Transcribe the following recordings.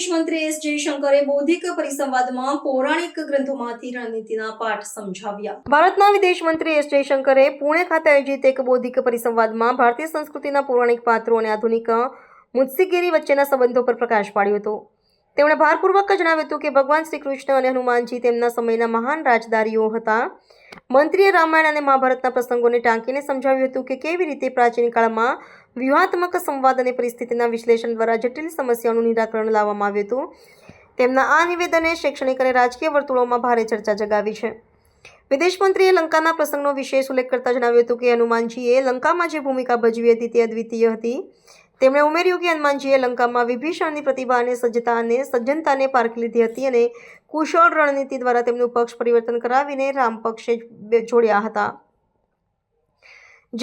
વિદેશ મંત્રી એસ જયશંકરે બૌદ્ધિક પરિસંવાદમાં પૌરાણિક ગ્રંથોમાંથી રણનીતિના પાઠ સમજાવ્યા. ભારતના વિદેશ મંત્રી એસ જયશંકરે પુણે ખાતે આયોજિત એક બૌદ્ધિક પરિસંવાદમાં ભારતીય સંસ્કૃતિના પૌરાણિક પાત્રો અને આધુનિક મુત્સદ્દીગીરી વચ્ચેના સંબંધો પર પ્રકાશ પાડ્યો હતો. તેમણે ભારપૂર્વક જણાવ્યું હતું કે ભગવાન શ્રી કૃષ્ણ અને હનુમાનજી તેમના સમયના મહાન રાજદારીઓ હતા. મંત્રીએ રામાયણ અને મહાભારતના પ્રસંગોને ટાંકીને સમજાવ્યું હતું કે કેવી રીતે પ્રાચીન કાળમાં વ્યૂહાત્મક સંવાદ અને પરિસ્થિતિના વિશ્લેષણ દ્વારા જટિલ સમસ્યાઓનું નિરાકરણ લાવવામાં આવ્યું હતું. તેમના આ નિવેદને શૈક્ષણિક અને રાજકીય વર્તુળોમાં ભારે ચર્ચા જગાવી છે. વિદેશ મંત્રીએ લંકાના પ્રસંગનો વિશેષ ઉલ્લેખ કરતા જણાવ્યું હતું કે હનુમાનજીએ લંકામાં જે ભૂમિકા ભજવી હતી તે અદ્વિતીય હતી. તેમણે ઉમેર્યું કે હનુમાનજીએ લંકામાં વિભીષણની પ્રતિભા અને સજ્જતા અને સજ્જનતાને પારખી લીધી હતી અને કુશળ રણનીતિ દ્વારા તેમનું પક્ષ પરિવર્તન કરાવીને રામ પક્ષે જોડ્યા હતા.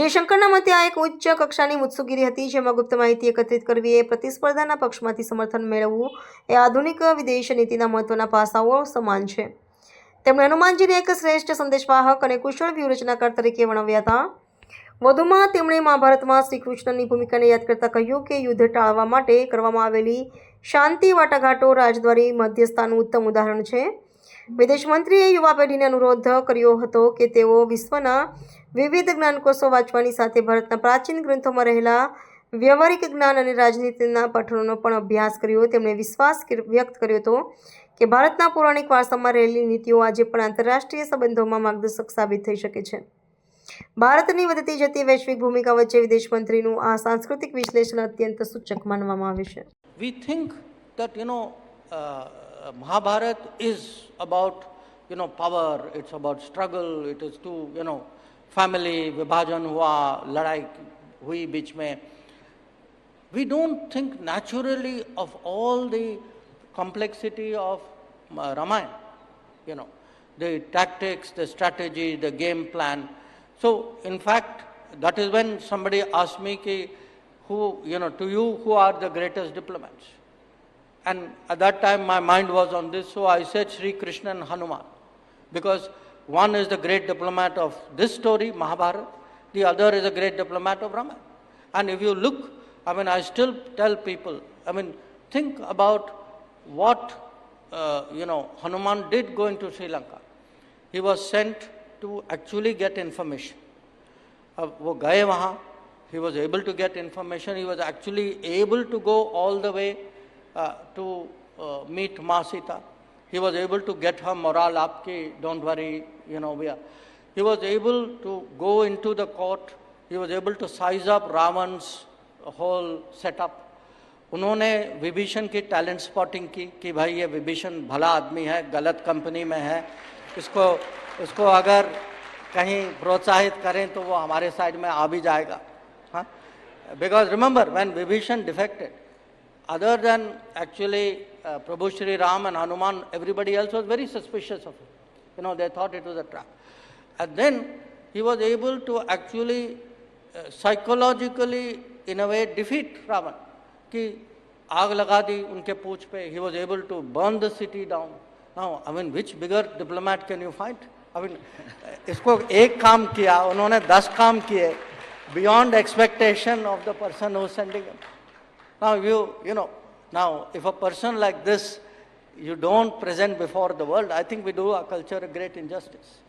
જયશંકરના મતે આ એક ઉચ્ચ કક્ષાની મુત્સદ્દીગીરી હતી, જેમાં ગુપ્ત માહિતી એકત્રિત કરવી એ પ્રતિસ્પર્ધાના પક્ષમાંથી સમર્થન મેળવવું એ આધુનિક વિદેશ નીતિના મહત્વના પાસાઓ સમાન છે. તેમણે હનુમાનજીને એક શ્રેષ્ઠ સંદેશવાહક અને કુશળ વ્યૂહરચનાકાર તરીકે વર્ણવ્યા હતા. વધુમાં તેમણે મહાભારતમાં શ્રી કૃષ્ણની ભૂમિકાને યાદ કરતા કહ્યું કે યુદ્ધ ટાળવા માટે કરવામાં આવેલી શાંતિ વાટાઘાટો રાજદ્વારી મધ્યસ્થતાનું ઉત્તમ ઉદાહરણ છે. વિદેશ મંત્રીએ યુવા પેઢીને અનુરોધ કર્યો હતો કે તેઓ વિશ્વના વિવિધ જ્ઞાનકોશો વાંચવાની સાથે ભારતના પ્રાચીન ગ્રંથોમાં રહેલા વ્યવહારિક જ્ઞાન અને રાજનીતિના પઠનોનો પણ અભ્યાસ કર્યો. તેમણે વિશ્વાસ વ્યક્ત કર્યો હતો કે ભારતના પૌરાણિક વારસામાં રહેલી નીતિઓ આજે પણ આંતરરાષ્ટ્રીય સંબંધોમાં માર્ગદર્શક સાબિત થઈ શકે છે. ભારતની વધતી જતી વૈશ્વિક ભૂમિકા વચ્ચે વિદેશ મંત્રીનું આ સાંસ્કૃતિક વિશ્લેષણ અત્યંત સૂચક માનવામાં આવે છે. We think that Mahabharat is about power, it's about struggle, it is to family विभाजन हुआ, लड़ाई हुई बीच में. We don't think naturally of all the complexity of Ramayana, the tactics, the strategy, the game plan. So in fact, that is when somebody asked me to you, who are the greatest diplomats? And at that time my mind was on this, so I said Sri Krishna and Hanuman, because one is the great diplomat of this story, Mahabharata, the other is a great diplomat of Ramayana. And if you look, I still tell people, think about what, Hanuman did go into Sri Lanka. He was sent to actually get information. वो गए वहाँ, he was able to get information, he was actually able to go all the way to meet Ma Sita. He was able to get her morale up, ki don't worry, we are. He was able to go into the court, he was able to size up Ravan's whole setup. उन्होंने विभीषण की talent spotting की कि भाई ये विभीषण भला आदमी है, गलत कंपनी में है, इसको अगर कहीं प्रोत्साहित करें तो वो हमारे साइड में आ भी जाएगा. हाँ, because remember when Vibhishan defected, other than actually Prabhu Shri Ram and Hanuman, everybody else was very suspicious of it. They thought it was a trap. And then he was able to actually psychologically in a way defeat Ravan. कि आग लगा दी उनके पूंछ पे. He was able to burn the city down. Now, which bigger diplomat can you find? इसको एक काम किया, उन्होंने 10 काम किए beyond expectation of the person who is sending him. Now now if a person like this you don't present before the world, I think we do our culture a great injustice.